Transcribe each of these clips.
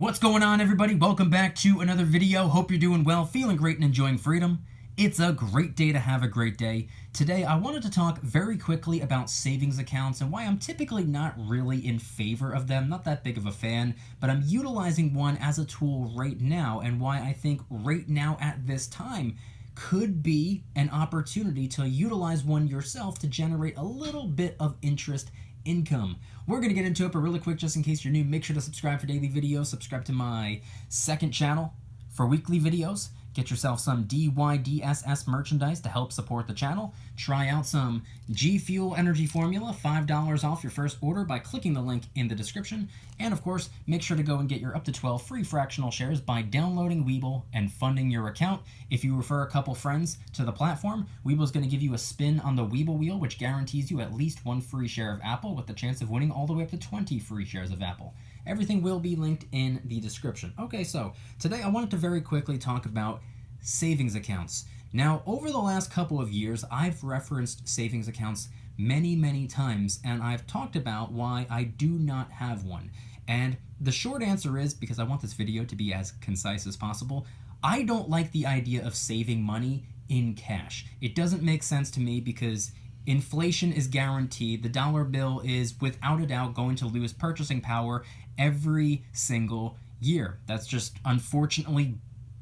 What's going on, everybody? Welcome back to another video. Hope you're doing well, feeling great, and enjoying freedom. It's a great day to have a great day. Today, I wanted to talk very quickly about savings accounts and why I'm typically not really in favor of them, not that big of a fan, but I'm utilizing one as a tool right now, and why I think right now at this time could be an opportunity to utilize one yourself to generate a little bit of interest income. We're going to get into it, but really quick, just in case you're new, make sure to subscribe for daily videos. Subscribe to my second channel for weekly videos. Get yourself some DYDSS merchandise to help support the channel. Try out some G Fuel Energy Formula, $5 off your first order by clicking the link in the description. And of course, make sure to go and get your up to 12 free fractional shares by downloading Webull and funding your account. If you refer a couple friends to the platform, Webull's going to give you a spin on the Webull wheel, which guarantees you at least one free share of Apple with the chance of winning all the way up to 20 free shares of Apple. Everything will be linked in the description. Okay, so today I wanted to very quickly talk about savings accounts. Now, over the last couple of years, I've referenced savings accounts many times, and I've talked about why I do not have one. And the short answer is, because I want this video to be as concise as possible, I don't like the idea of saving money in cash. It doesn't make sense to me because inflation is guaranteed. The dollar bill is without a doubt going to lose purchasing power every single year. That's just unfortunately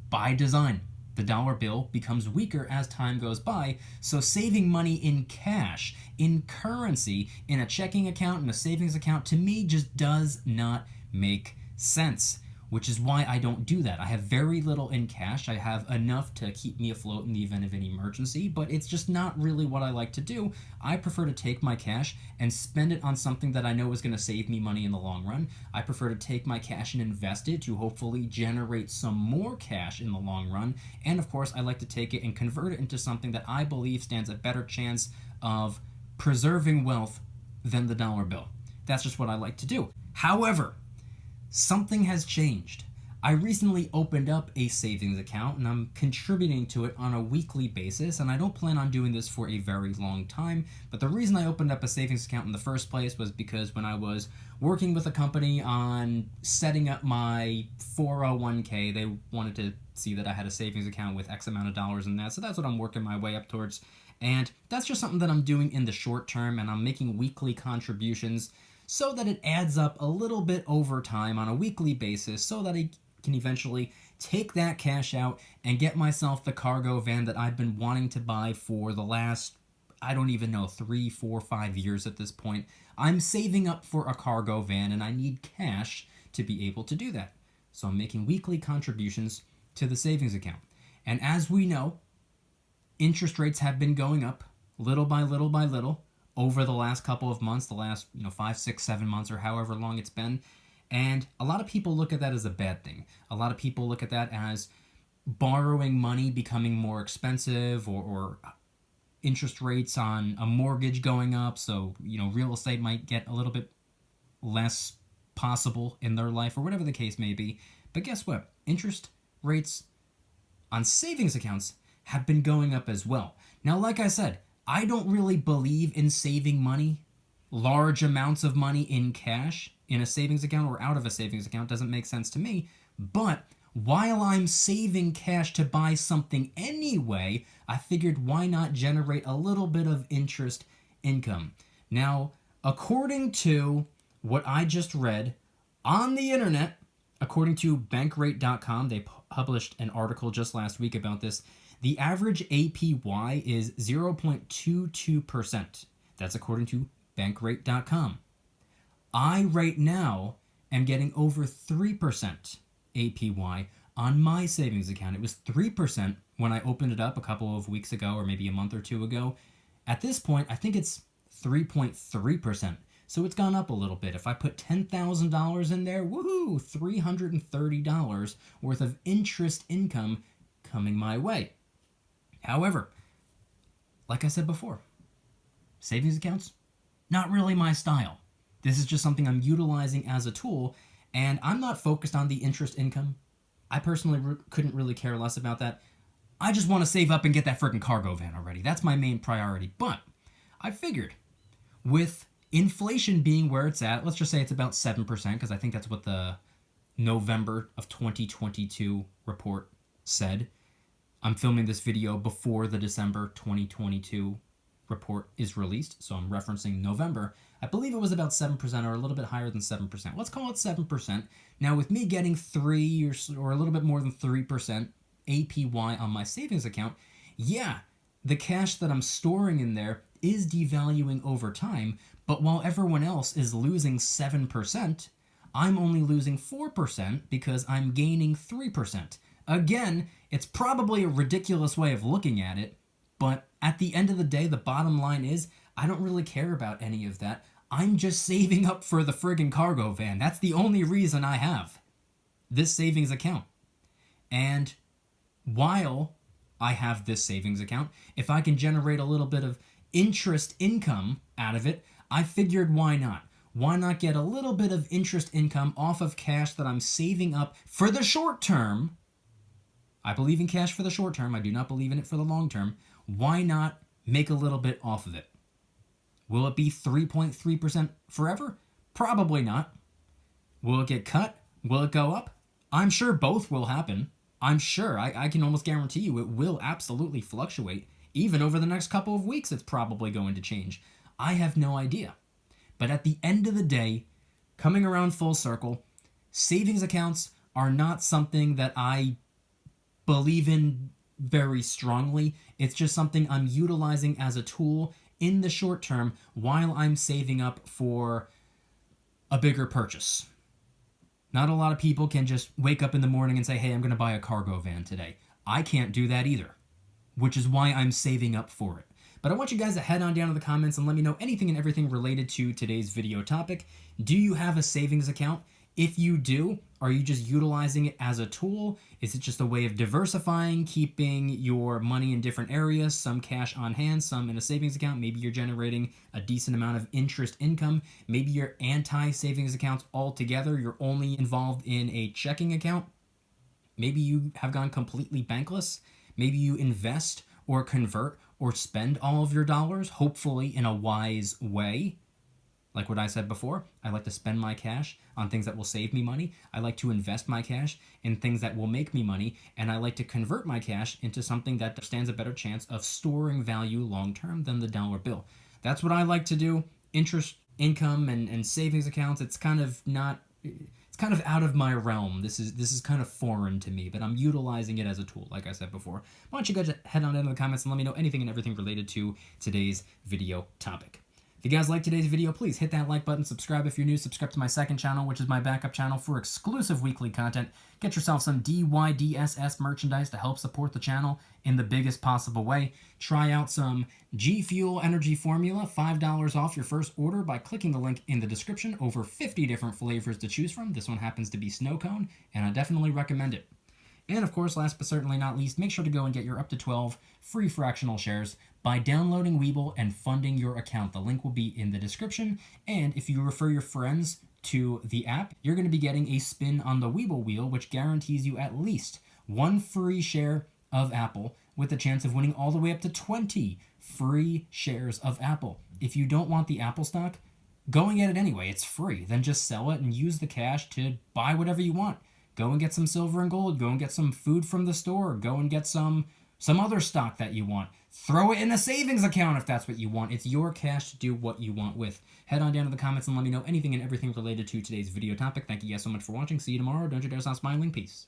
by design. The dollar bill becomes weaker as time goes by, so saving money in cash, in currency, in a checking account, in a savings account, to me just does not make sense. Which is why I don't do that. I have very little in cash. I have enough to keep me afloat in the event of any emergency, but it's just not really what I like to do. I prefer to take my cash and spend it on something that I know is going to save me money in the long run. I prefer to take my cash and invest it to hopefully generate some more cash in the long run. And of course, I like to take it and convert it into something that I believe stands a better chance of preserving wealth than the dollar bill. That's just what I like to do. However, something has changed. I recently opened up a savings account and I'm contributing to it on a weekly basis, and I don't plan on doing this for a very long time. But the reason I opened up a savings account in the first place was because when I was working with a company on setting up my 401k, they wanted to see that I had a savings account with X amount of dollars in that. So that's what I'm working my way up towards. And that's just something that I'm doing in the short term, and I'm making weekly contributions so that it adds up a little bit over time on a weekly basis, so that I can eventually take that cash out and get myself the cargo van that I've been wanting to buy for the last, I don't even know, 3, 4, 5 years at this point. I'm saving up for a cargo van and I need cash to be able to do that. So I'm making weekly contributions to the savings account. And as we know, interest rates have been going up little by little by little over the last couple of months, the last 5, 6, 7 months, or however long it's been. And a lot of people look at that as a bad thing. A lot of people look at that as borrowing money becoming more expensive, or interest rates on a mortgage going up. So, real estate might get a little bit less possible in their life, or whatever the case may be. But guess what? Interest rates on savings accounts have been going up as well. Now, like I said, I don't really believe in saving money, large amounts of money in cash, in a savings account or out of a savings account. Doesn't make sense to me. But while I'm saving cash to buy something anyway, I figured why not generate a little bit of interest income. Now, according to what I just read on the internet, according to bankrate.com, they published an article just last week about this. The average APY is 0.22%. That's according to bankrate.com. I right now am getting over 3% APY on my savings account. It was 3% when I opened it up a couple of weeks ago, or maybe a month or two ago. At this point, I think it's 3.3%. So it's gone up a little bit. If I put $10,000 in there, woohoo, $330 worth of interest income coming my way. However, like I said before, savings accounts, not really my style. This is just something I'm utilizing as a tool, and I'm not focused on the interest income. I personally couldn't really care less about that. I just want to save up and get that freaking cargo van already. That's my main priority. But I figured with inflation being where it's at, let's just say it's about 7%, because I think that's what the November of 2022 report said. I'm filming this video before the December 2022 report is released, so I'm referencing November. I believe it was about 7% or a little bit higher than 7%. Let's call it 7%. Now, with me getting 3 or a little bit more than 3% APY on my savings account, yeah, the cash that I'm storing in there is devaluing over time, but while everyone else is losing 7%, I'm only losing 4% because I'm gaining 3%. Again, it's probably a ridiculous way of looking at it, but at the end of the day, the bottom line is I don't really care about any of that. I'm just saving up for the friggin' cargo van. That's the only reason I have this savings account. And while I have this savings account, if I can generate a little bit of interest income out of it, I figured why not? Why not get a little bit of interest income off of cash that I'm saving up for the short term? I believe in cash for the short term. I do not believe in it for the long term. Why not make a little bit off of it? Will it be 3.3% forever? Probably not. Will it get cut? Will it go up? I'm sure both will happen. I'm sure. I can almost guarantee you it will absolutely fluctuate. Even over the next couple of weeks, it's probably going to change. I have no idea. But at the end of the day, coming around full circle, savings accounts are not something that I believe in very strongly. It's just something I'm utilizing as a tool in the short term while I'm saving up for a bigger purchase. Not a lot of people can just wake up in the morning and say, hey, I'm going to buy a cargo van today. I can't do that either, which is why I'm saving up for it. But I want you guys to head on down to the comments and let me know anything and everything related to today's video topic. Do you have a savings account? If you do, are you just utilizing it as a tool? Is it just a way of diversifying, keeping your money in different areas, some cash on hand, some in a savings account? Maybe you're generating a decent amount of interest income. Maybe you're anti-savings accounts altogether. You're only involved in a checking account. Maybe you have gone completely bankless. Maybe you invest or convert or spend all of your dollars, hopefully in a wise way. Like what I said before, I like to spend my cash on things that will save me money. I like to invest my cash in things that will make me money. And I like to convert my cash into something that stands a better chance of storing value long-term than the dollar bill. That's what I like to do. Interest income and savings accounts, it's kind of out of my realm. This is kind of foreign to me, but I'm utilizing it as a tool, like I said before. Why don't you guys head on into the comments and let me know anything and everything related to today's video topic. If you guys like today's video, please hit that like button, subscribe if you're new, subscribe to my second channel, which is my backup channel for exclusive weekly content. Get yourself some DYDSS merchandise to help support the channel in the biggest possible way. Try out some G Fuel Energy Formula, $5 off your first order by clicking the link in the description. Over 50 different flavors to choose from. This one happens to be snow cone, and I definitely recommend it. And of course, last but certainly not least, make sure to go and get your up to 12 free fractional shares by downloading Webull and funding your account. The link will be in the description. And if you refer your friends to the app, you're going to be getting a spin on the Webull wheel, which guarantees you at least 1 free share of Apple with a chance of winning all the way up to 20 free shares of Apple. If you don't want the Apple stock, go and get it anyway. It's free. Then just sell it and use the cash to buy whatever you want. Go and get some silver and gold. Go and get some food from the store. Go and get some other stock that you want. Throw it in a savings account if that's what you want. It's your cash to do what you want with. Head on down to the comments and let me know anything and everything related to today's video topic. Thank you guys so much for watching. See you tomorrow. Don't you dare stop smiling. Peace.